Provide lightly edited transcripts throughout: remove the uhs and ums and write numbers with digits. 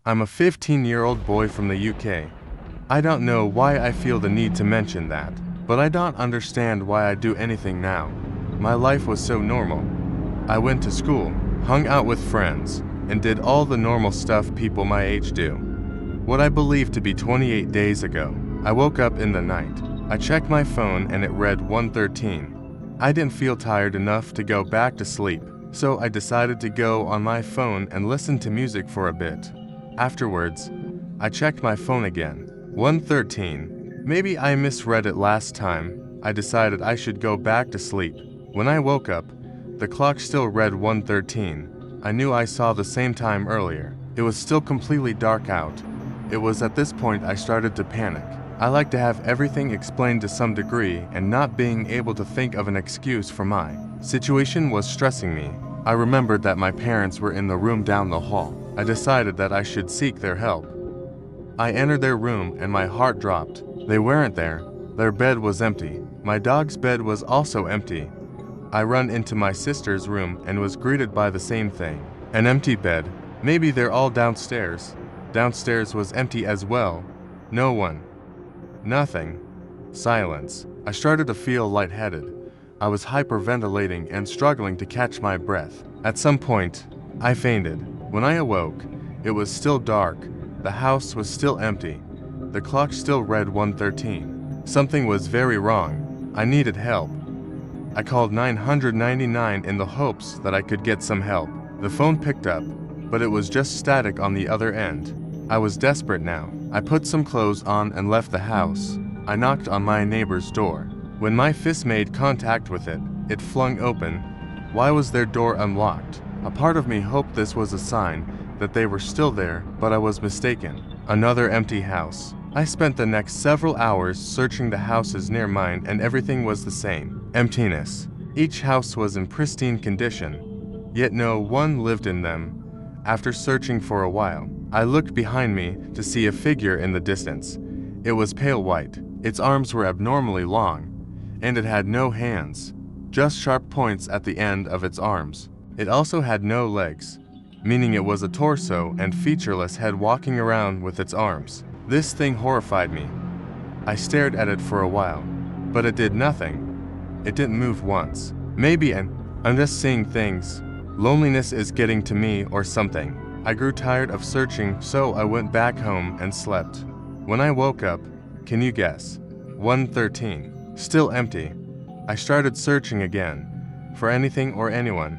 I'm a 15-year-old boy from the UK. I don't know why I feel the need to mention that, but I don't understand why I do anything now. My life was so normal. I went to school, hung out with friends, and did all the normal stuff people my age do. What I believe to be 28 days ago, I woke up in the night. I checked my phone and it read 1:13. I didn't feel tired enough to go back to sleep, so I decided to go on my phone and listen to music for a bit. Afterwards, I checked my phone again. 1:13. Maybe I misread it last time. I decided I should go back to sleep. When I woke up, the clock still read 1:13. I knew I saw the same time earlier. It was still completely dark out. It was at this point I started to panic. I like to have everything explained to some degree, and not being able to think of an excuse for my situation was stressing me. I remembered that my parents were in the room down the hall. I decided that I should seek their help. I entered their room and my heart dropped. They weren't there. Their bed was empty. My dog's bed was also empty. I ran into my sister's room and was greeted by the same thing. An empty bed. Maybe they're all downstairs. Downstairs was empty as well. No one. Nothing. Silence. I started to feel lightheaded. I was hyperventilating and struggling to catch my breath. At some point, I fainted. When I awoke, it was still dark. The house was still empty. The clock still read 1:13. Something was very wrong. I needed help. I called 999 in the hopes that I could get some help. The phone picked up, but it was just static on the other end. I was desperate now. I put some clothes on and left the house. I knocked on my neighbor's door. When my fist made contact with it, it flung open. Why was their door unlocked? A part of me hoped this was a sign that they were still there, but I was mistaken. Another empty house. I spent the next several hours searching the houses near mine, and everything was the same. Emptiness. Each house was in pristine condition, yet no one lived in them. After searching for a while, I looked behind me to see a figure in the distance. It was pale white. Its arms were abnormally long, and it had no hands, just sharp points at the end of its arms. It also had no legs, meaning it was a torso and featureless head walking around with its arms. This thing horrified me. I stared at it for a while, but it did nothing. It didn't move once. Maybe I'm just seeing things. Loneliness is getting to me or something. I grew tired of searching, so I went back home and slept. When I woke up, can you guess? 1:13. Still empty. I started searching again, for anything or anyone.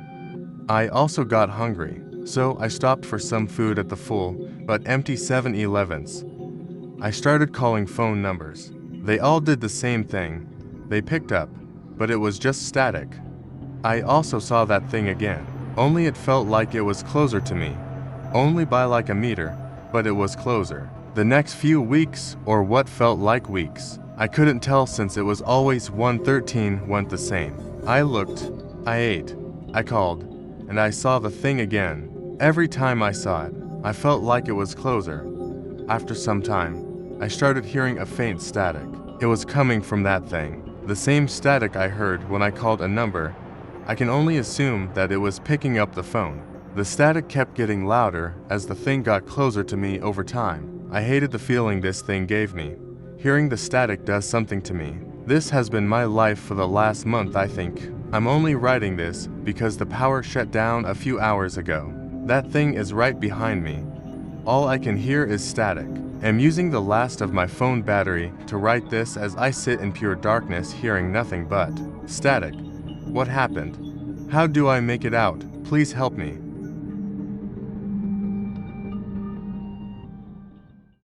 I also got hungry, so I stopped for some food at the full but empty 7-Elevens. I started calling phone numbers. They all did the same thing. They picked up, but it was just static. I also saw that thing again, only it felt like it was closer to me. Only by like a meter, but it was closer. The next few weeks, or what felt like weeks, I couldn't tell since it was always 1:13 went the same. I looked, I ate, I called, and I saw the thing again. Every time I saw it, I felt like it was closer. After some time, I started hearing a faint static. It was coming from that thing. The same static I heard when I called a number. I can only assume that it was picking up the phone. The static kept getting louder as the thing got closer to me over time. I hated the feeling this thing gave me. Hearing the static does something to me. This has been my life for the last month, I think. I'm only writing this because the power shut down a few hours ago. That thing is right behind me. All I can hear is static. I'm using the last of my phone battery to write this as I sit in pure darkness hearing nothing but static. What happened? How do I make it out? Please help me.